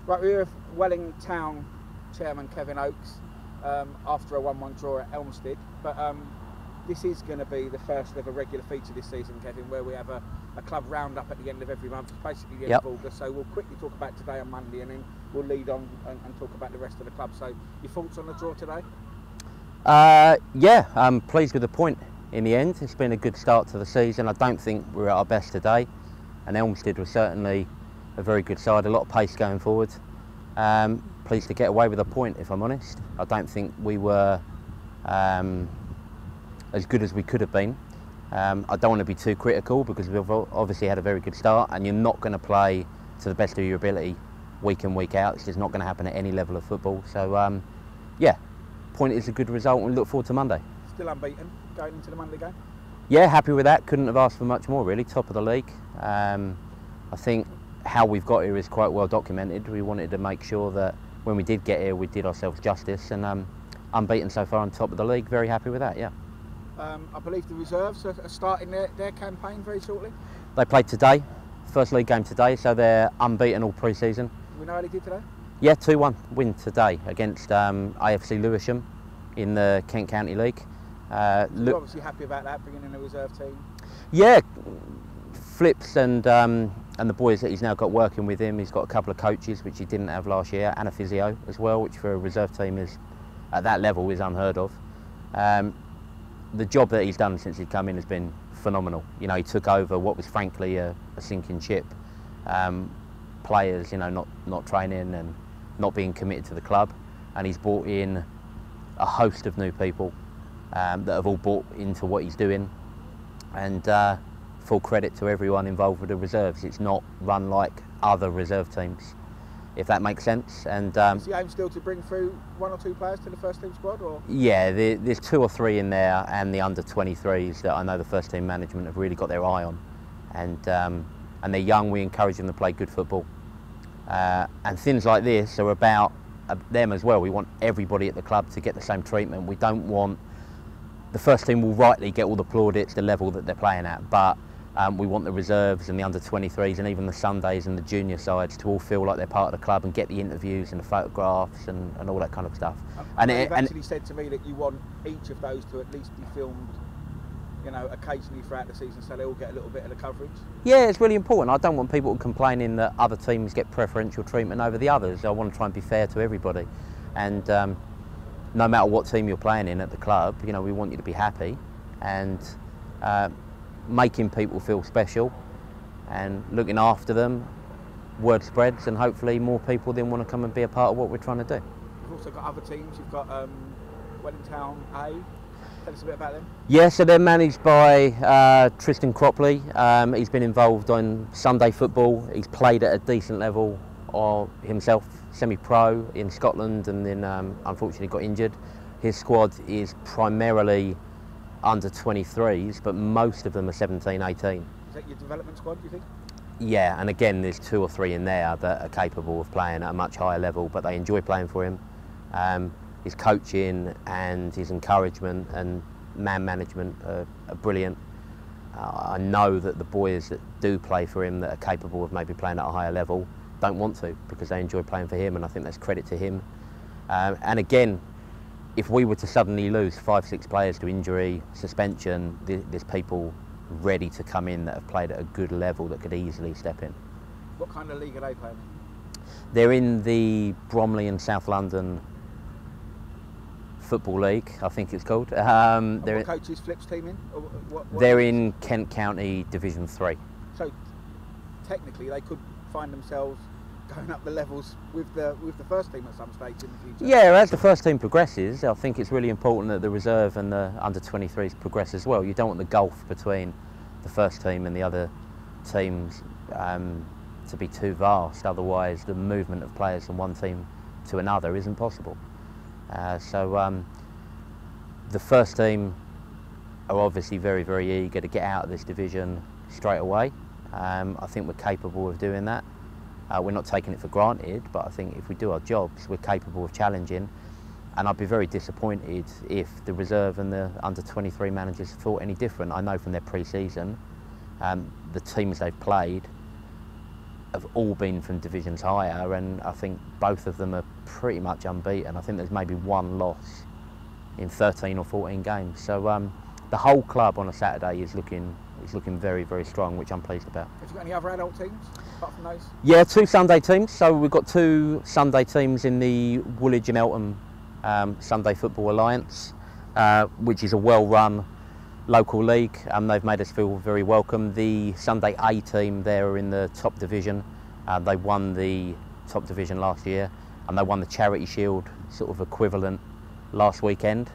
Right, we're with Welling Town Chairman Kevin Oakes after a 1-1 draw at Elmstead. But this is going to be the first ever regular feature this season, Kevin, where we have a club roundup at the end of every month, basically the end of August. So we'll quickly talk about today on Monday, and then we'll lead on and talk about the rest of the club. So your thoughts on the draw today? Yeah, I'm pleased with the point in the end. It's been a good start to the season. I don't think we're at our best today, and Elmstead was certainly a very good side, a lot of pace going forward. Pleased to get away with a point, if I'm honest. I don't think we were as good as we could have been. I don't want to be too critical because we've obviously had a very good start, and you're not going to play to the best of your ability week in, week out. It's just not going to happen at any level of football. So yeah, point is a good result, and we look forward to Monday. Still unbeaten going into the Monday game? Yeah, happy with that. Couldn't have asked for much more, really. Top of the league. I think how we've got here is quite well documented. We wanted to make sure that when we did get here, we did ourselves justice, and unbeaten so far on top of the league. Very happy with that, yeah. I believe the reserves are starting their campaign very shortly. They played today, first league game today, so they're unbeaten all pre-season. We know how they did today? Yeah, 2-1 win today against AFC Lewisham in the Kent County League. You're obviously happy about that, bringing in a reserve team? Yeah, Flips and the boys that he's now got working with him. He's got a couple of coaches which he didn't have last year, and a physio as well, which for a reserve team is at that level is unheard of. The job that he's done since he's come in has been phenomenal. You know, he took over what was frankly a sinking ship. Players, you know, not training and not being committed to the club, and he's brought in a host of new people that have all bought into what he's doing, and full credit to everyone involved with the reserves. It's not run like other reserve teams, if that makes sense. And is the aim still to bring through 1 or 2 players to the first team squad, or? Yeah, there's 2 or 3 in there, and the under-23s that I know the first team management have really got their eye on, and they're young. We encourage them to play good football, and things like this are about them as well. We want everybody at the club to get the same treatment. We don't want the first team will rightly get all the plaudits, the level that they're playing at, but we want the reserves and the under-23s and even the Sundays and the junior sides to all feel like they're part of the club and get the interviews and the photographs and all that kind of stuff. And you've actually said to me that you want each of those to at least be filmed, you know, occasionally throughout the season, so they all get a little bit of the coverage. Yeah, it's really important. I don't want people complaining that other teams get preferential treatment over the others. I want to try and be fair to everybody, and no matter what team you're playing in at the club, you know, we want you to be happy, and making people feel special and looking after them. Word spreads, and hopefully more people then want to come and be a part of what we're trying to do. You've also got other teams. You've got Welling Town A. Tell us a bit about them. Yeah, so they're managed by Tristan Cropley. He's been involved on Sunday football. He's played at a decent level himself, semi-pro in Scotland, and then unfortunately got injured. His squad is primarily under-23s, but most of them are 17, 18. Is that your development squad, do you think? Yeah, and again, there's 2 or 3 in there that are capable of playing at a much higher level, but they enjoy playing for him. His coaching and his encouragement and man management are brilliant. I know that the boys that do play for him that are capable of maybe playing at a higher level don't want to, because they enjoy playing for him, and I think that's credit to him. And again, if we were to suddenly lose 5, 6 players to injury, suspension, there's people ready to come in that have played at a good level that could easily step in. What kind of league are they playing in? They're in the Bromley and South London Football League, I think it's called. What coach is Flip's team in? Or what they're in Kent County Division 3. So technically they could find themselves going up the levels with the first team at some stage in the future. Yeah, as the first team progresses, I think it's really important that the reserve and the under-23s progress as well. You don't want the gulf between the first team and the other teams to be too vast, otherwise the movement of players from one team to another isn't possible. So the first team are obviously very, very eager to get out of this division straight away. I think we're capable of doing that. We're not taking it for granted, but I think if we do our jobs, we're capable of challenging. And I'd be very disappointed if the reserve and the under-23 managers thought any different. I know from their pre-season, the teams they've played, have all been from divisions higher, and I think both of them are pretty much unbeaten. I think there's maybe one loss in 13 or 14 games. So the whole club on a Saturday is looking very, very strong, which I'm pleased about. Have you got any other adult teams apart from those? Yeah, 2 Sunday teams. So we've got 2 Sunday teams in the Woolwich and Eltham Sunday Football Alliance, which is a well-run local league. They've made us feel very welcome. The Sunday A team, they're in the top division. They won the top division last year, and they won the Charity Shield sort of equivalent last weekend.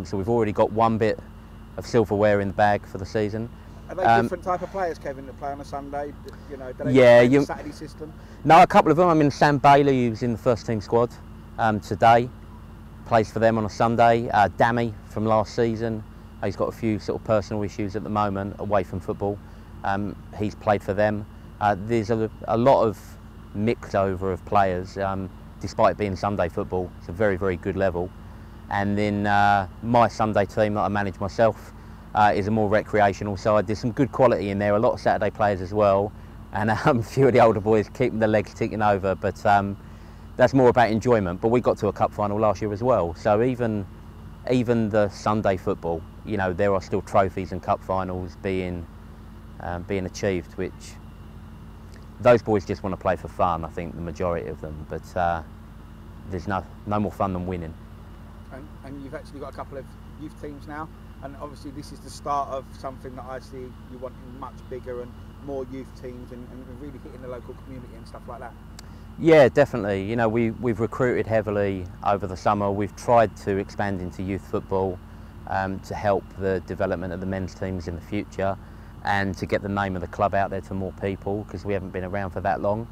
So we've already got one bit of silverware in the bag for the season. Are they different type of players, Kevin, that play on a Sunday? You know, do they play the Saturday system? No, a couple of them. I mean, Sam Bailey, who's in the first team squad today, plays for them on a Sunday. Dammy from last season, he's got a few sort of personal issues at the moment away from football. He's played for them. There's a lot of mix over of players, despite being Sunday football. It's a very, very good level. And then my Sunday team that I manage myself is a more recreational side. There's some good quality in there, a lot of Saturday players as well, and a few of the older boys keeping the legs ticking over, but that's more about enjoyment. But we got to a cup final last year as well, so even the Sunday football, you know, there are still trophies and cup finals being achieved, which those boys just want to play for fun, I think, the majority of them, but there's no more fun than winning. And you've actually got a couple of youth teams now, and obviously this is the start of something that I see you wanting much bigger and more youth teams and really hitting the local community and stuff like that. Yeah, definitely. You know, we've recruited heavily over the summer. We've tried to expand into youth football to help the development of the men's teams in the future and to get the name of the club out there to more people, because we haven't been around for that long.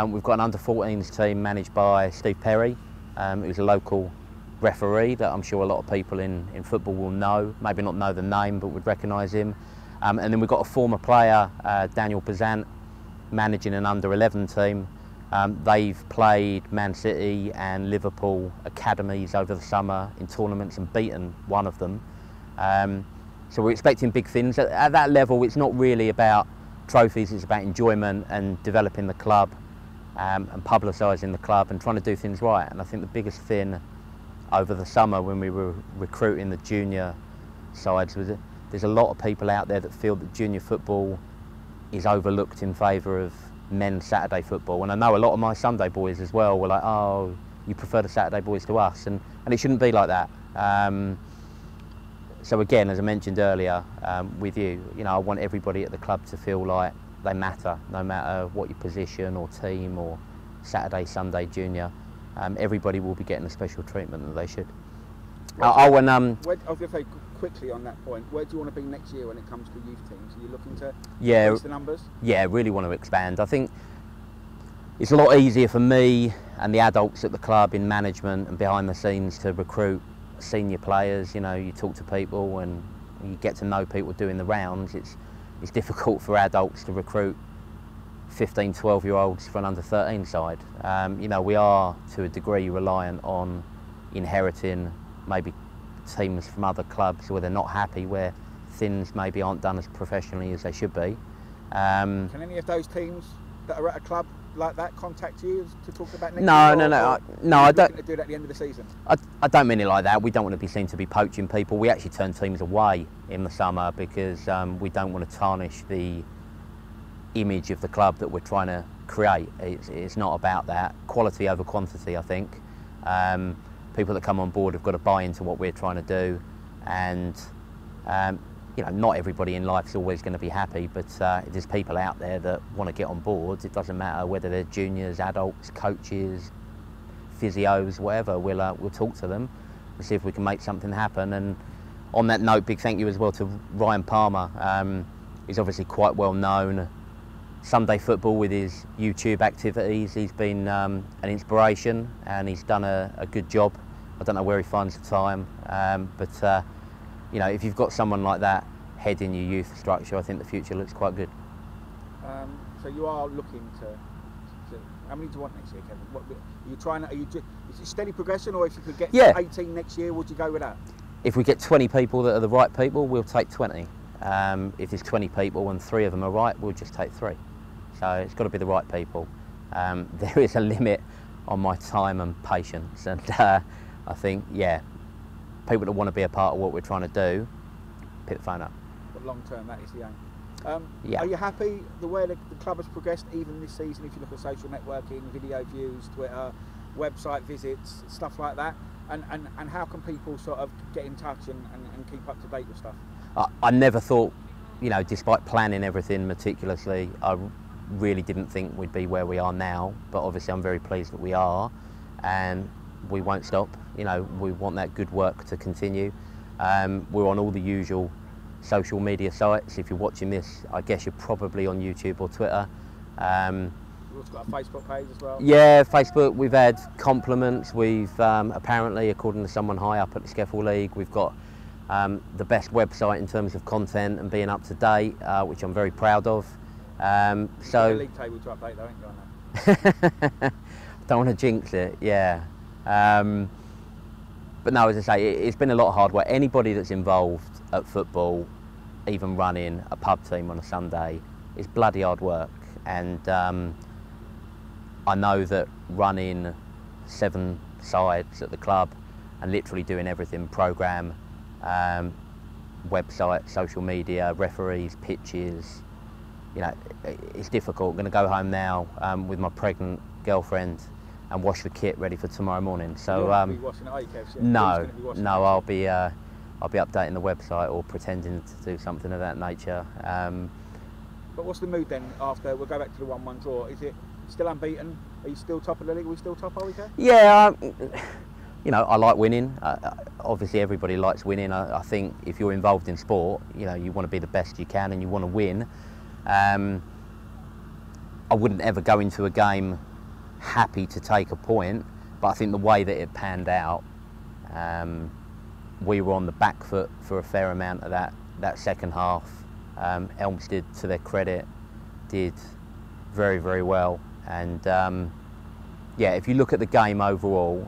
We've got an under-14s team managed by Steve Perry, who's a local referee that I'm sure a lot of people in football will know, maybe not know the name, but would recognise him. And then we've got a former player, Daniel Pazant, managing an under-11 team. They've played Man City and Liverpool academies over the summer in tournaments and beaten one of them. So we're expecting big things. At that level, it's not really about trophies, it's about enjoyment and developing the club and publicising the club and trying to do things right. And I think the biggest thing over the summer when we were recruiting the junior sides was that there's a lot of people out there that feel that junior football is overlooked in favour of men's Saturday football, and I know a lot of my Sunday boys as well were like, oh, you prefer the Saturday boys to us, and it shouldn't be like that. So again, as I mentioned earlier with you, know, I want everybody at the club to feel like they matter, no matter what your position or team or Saturday, Sunday, junior. Everybody will be getting the special treatment that they should. I was going to say quickly on that point, where do you want to be next year when it comes to youth teams? Are you looking to increase the numbers? Yeah, really want to expand. I think it's a lot easier for me and the adults at the club in management and behind the scenes to recruit senior players. You know, you talk to people and you get to know people doing the rounds. It's difficult for adults to recruit 15, 12-year-olds for an under-13 side. You know, we are to a degree reliant on inheriting maybe teams from other clubs where they're not happy, where things maybe aren't done as professionally as they should be. Can any of those teams that are at a club like that contact you to talk about next year? No, I don't. To do that at the end of the season? I don't mean it like that. We don't want to be seen to be poaching people. We actually turn teams away in the summer because we don't want to tarnish the image of the club that we're trying to create. It's not about that. Quality over quantity, I think. People that come on board have got to buy into what we're trying to do, and you know, not everybody in life is always going to be happy, but if there's people out there that want to get on board, it doesn't matter whether they're juniors, adults, coaches, physios, whatever, we'll talk to them and see if we can make something happen. And on that note, big thank you as well to Ryan Palmer. He's obviously quite well known Sunday football with his YouTube activities. He's been an inspiration and he's done a good job. I don't know where he finds the time, but you know, if you've got someone like that heading your youth structure, I think the future looks quite good. So you are looking to how many do you want next year, Kevin? What, are you trying to? Is it steady progression, or if you could get 18 next year, would you go with that? If we get 20 people that are the right people, we'll take 20. If there's 20 people and 3 of them are right, we'll just take 3. So it's got to be the right people. There is a limit on my time and patience, and I think, yeah, people that want to be a part of what we're trying to do, pick the phone up. But long term, that is the aim. Yeah. Are you happy the way the club has progressed even this season? If you look at social networking, video views, Twitter, website visits, stuff like that, and how can people sort of get in touch and keep up to date with stuff? I never thought, you know, despite planning everything meticulously, I really didn't think we'd be where we are now, but obviously I'm very pleased that we are, and we won't stop. You know, we want that good work to continue. We're on all the usual social media sites. If you're watching this, I guess you're probably on YouTube or Twitter. We've also got a Facebook page as well. Yeah, Facebook. We've had compliments. We've apparently, according to someone high up at the Sceffel League, we've got the best website in terms of content and being up to date, which I'm very proud of. So league table to update though, ain't you? Don't want to jinx it, yeah. But no, as I say, it's been a lot of hard work. Anybody that's involved at football, even running a pub team on a Sunday, is bloody hard work. And I know that running 7 sides at the club and literally doing everything, programme, website, social media, referees, pitches, you know, it's difficult. I'm going to go home now with my pregnant girlfriend and wash the kit ready for tomorrow morning. So be washing it, are you, Kev? Yeah. No, I'll be updating the website or pretending to do something of that nature. But what's the mood then after? We'll go back to the 1-1 draw. Is it still unbeaten? Are you still top of the league? Are we still top, are we, Kev? Yeah, you know, I like winning. Obviously, everybody likes winning. I think if you're involved in sport, you know, you want to be the best you can and you want to win. I wouldn't ever go into a game happy to take a point, but I think the way that it panned out, we were on the back foot for a fair amount of that second half. Elmstead, to their credit, did very, very well. And yeah, if you look at the game overall,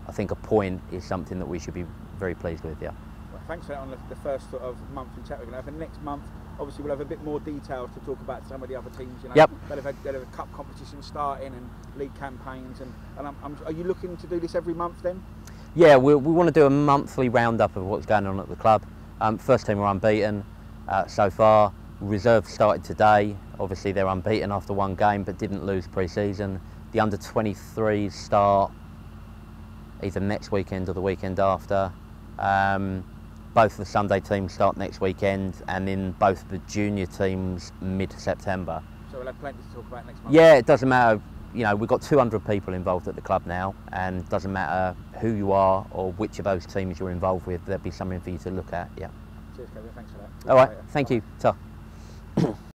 I think a point is something that we should be very pleased with, yeah. Well, thanks for that on the first sort of monthly chat we're going to have. And next month, obviously, we'll have a bit more details to talk about some of the other teams. You know, yep. They'll have a cup competition starting and league campaigns. And are you looking to do this every month then? Yeah, we want to do a monthly roundup of what's going on at the club. First team are unbeaten so far. Reserve started today. Obviously, they're unbeaten after 1 game, but didn't lose pre-season. The under-23s start either next weekend or the weekend after. Both of the Sunday teams start next weekend, and then both the junior teams mid-September. So we'll have plenty to talk about next month? Yeah, it doesn't matter. You know, we've got 200 people involved at the club now, and it doesn't matter who you are or which of those teams you're involved with, there'll be something for you to look at, yeah. Cheers, Kevin. Thanks for that. All right, thank you. Ta.